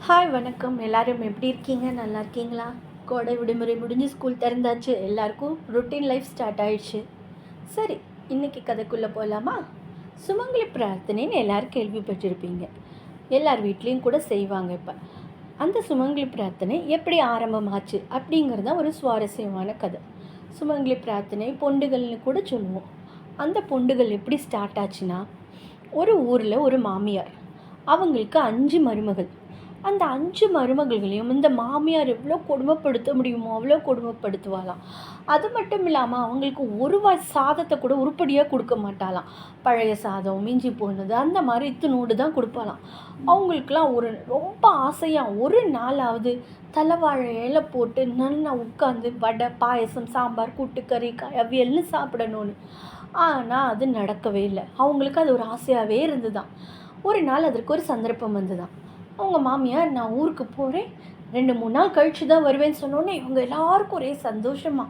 Hi வணக்கம். எல்லோரும் எப்படி இருக்கீங்க? நல்லா இருக்கீங்களா? கோடை விடுமுறை முடிஞ்சு ஸ்கூல் திறந்தாச்சு. எல்லாருக்கும் ரொட்டீன் லைஃப் ஸ்டார்ட் ஆயிடுச்சு. சரி, இன்றைக்கி கதைக்குள்ளே போகலாமா? சுமங்கலி பிரார்த்தனைன்னு எல்லோரும் கேள்விப்பட்டிருப்பீங்க. எல்லார் வீட்லேயும் கூட செய்வாங்க. இப்போ அந்த சுமங்கலி பிரார்த்தனை எப்படி ஆரம்பமாச்சு அப்படிங்கிறது தான் ஒரு சுவாரஸ்யமான கதை. சுமங்கலி பிரார்த்தனை பொண்டுகள்னு கூட சொல்லுவோம். அந்த பொண்டுகள் எப்படி ஸ்டார்ட் ஆச்சுன்னா, ஒரு ஊரில் ஒரு மாமியார், அவங்களுக்கு 5 மருமகள். அந்த 5 மருமகள்களையும் இந்த மாமியார் எவ்வளோ கொடுமைப்படுத்த முடியுமோ அவ்வளோ கொடுமைப்படுத்துவாளாம். அது மட்டும் இல்லாமல் அவங்களுக்கு ஒரு வாய் சாதத்தை கூட உருப்படியாக கொடுக்க மாட்டாளாம். பழைய சாதம், மிஞ்சி போனது, அந்த மாதிரி இத்துணூடு தான் கொடுப்பாளாம். அவங்களுக்குலாம் ரொம்ப ஆசையாக ஒரு நாளாவது தலைவாழை இலை போட்டு நல்லா உட்காந்து வடை, பாயசம், சாம்பார், கூட்டுக்கறி, அவியல்னு சாப்பிடணும்னு. ஆனால் அது நடக்கவே இல்லை. அவங்களுக்கு அது ஒரு ஆசையாகவே இருந்துதான். ஒரு நாள் அதற்கு ஒரு சந்தர்ப்பம் வந்துதான். அவங்க மாமியார், நான் ஊருக்கு போகிறேன், 2-3 நாள் கழித்து தான் வருவேன்னு சொன்னோன்னே இவங்க எல்லாருக்கும் ஒரே சந்தோஷமா,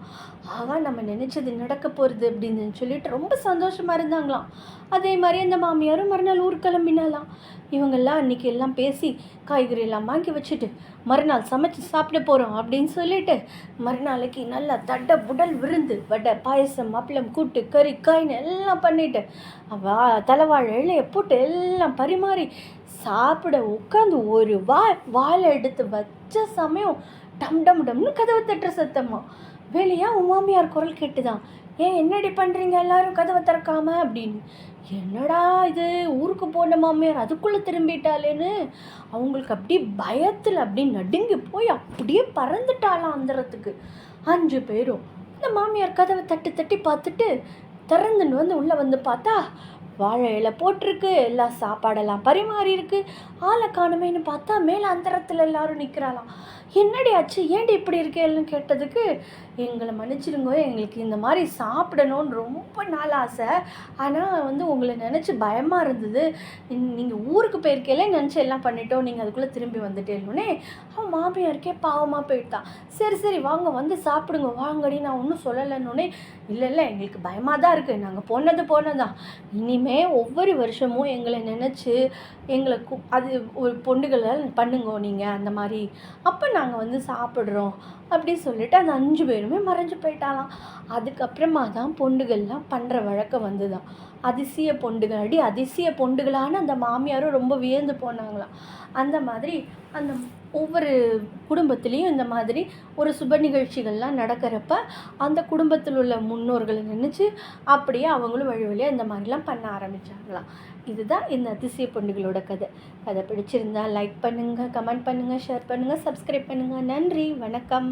ஆகா நம்ம நினச்சது நடக்க போகிறது அப்படின்னு சொல்லிட்டு ரொம்ப சந்தோஷமாக இருந்தாங்களாம். அதே மாதிரி அந்த மாமியாரும் மறுநாள் ஊருக்கு கிளம்பினாலாம். இவங்கெல்லாம் அன்றைக்கி எல்லாம் பேசி காய்கறி எல்லாம் வாங்கி வச்சுட்டு மறுநாள் சமைச்சு சாப்பிட போகிறோம் அப்படின்னு சொல்லிட்டு மறுநாளைக்கு நல்லா தட்டை புடல் விருந்து, வடை, பாயசம், அப்பளம், கூட்டு, கறி, காய்னு எல்லாம் பண்ணிவிட்டு தலைவாழை இலையை போட்டு எல்லாம் பரிமாறி சாப்பிட உட்காந்து ஒரு வாழை எடுத்து வச்ச சமயம் டம் டம் டம்னு கதவை தட்டுற சத்தம்மா. வெளியா உன் மாமியார் குரல் கேட்டுதான், ஏன் என்னடி பண்ணுறீங்க எல்லாரும் கதவை திறக்காம அப்படின்னு. என்னடா இது, ஊருக்கு போன மாமியார் அதுக்குள்ளே திரும்பிட்டாளேன்னு அவங்களுக்கு அப்படியே பயத்தில் அப்படியே நடுங்கி போய் அப்படியே பறந்துட்டாளாம் அந்தரத்துக்கு 5 பேரும். இந்த மாமியார் கதவை தட்டி தட்டி பார்த்துட்டு திறந்துன்னு வந்து உள்ளே வந்து பார்த்தா வாழை இலை போட்டிருக்கு, எல்லா சாப்பாடெல்லாம் பரிமாறி இருக்கு. ஆளை காணுமேன்னு பார்த்தா மேலே அந்தரத்தில் எல்லாரும் நிற்கிறாளாம். என்னடி ஆச்சு, ஏன்டி இப்படி இருக்கேன்னு கேட்டதுக்கு, எங்களை மன்னிச்சிடுங்க, எங்களுக்கு இந்த மாதிரி சாப்பிடணும்னு ரொம்ப நாள் ஆசை, ஆனால் உங்களை நினச்சி பயமாக இருந்தது, நீங்கள் ஊருக்கு போயிருக்கேலே நினச்சி எல்லாம் பண்ணிட்டோம், நீங்கள் அதுக்குள்ளே திரும்பி வந்துட்டேன்னே. அவன் மாமியாருக்கே பாவமாக போயிட்டான். சரி சரி வாங்க வந்து சாப்பிடுங்க வாங்கடி, நான் ஒன்றும் சொல்லலைன்னொன்னே, இல்லை எங்களுக்கு பயமாக தான் இருக்குது, நாங்கள் போனதான், இனிமேல் ஒவ்வொரு வருஷமும் எங்களை நினச்சி எங்களை அது ஒரு பொண்டுகளை பண்ணுங்க நீங்கள் அந்த மாதிரி, அப்போ நாங்கள் வந்து சாப்பிட்றோம் அப்படி சொல்லிட்டு அந்த 5 பேருமே மறைஞ்சு போயிட்டாலாம். அதுக்கப்புறமா தான் பொண்டுகள்லாம் பண்ணுற வழக்கம் வந்துதான். அதிசய பொண்டுகள், அதிசய பொண்டுகளான அந்த மாமியாரும் ரொம்ப வியந்து போனாங்களாம். அந்த மாதிரி அந்த ஒவ்வொரு குடும்பத்துலேயும் இந்த மாதிரி ஒரு சுப நிகழ்ச்சிகள்லாம் நடக்கிறப்ப அந்த குடும்பத்தில் உள்ள முன்னோர்களை நினச்சி அப்படியே அவங்களும் வழி வழியாக இந்த மாதிரிலாம் பண்ண ஆரம்பித்தாங்களாம். இதுதான் இந்த அதிசய பொண்டுகளோட கதை பிடிச்சிருந்தா லைக் பண்ணுங்கள், கமெண்ட் பண்ணுங்கள், ஷேர் பண்ணுங்கள், சப்ஸ்கிரைப் பண்ணுங்கள். நன்றி, வணக்கம்.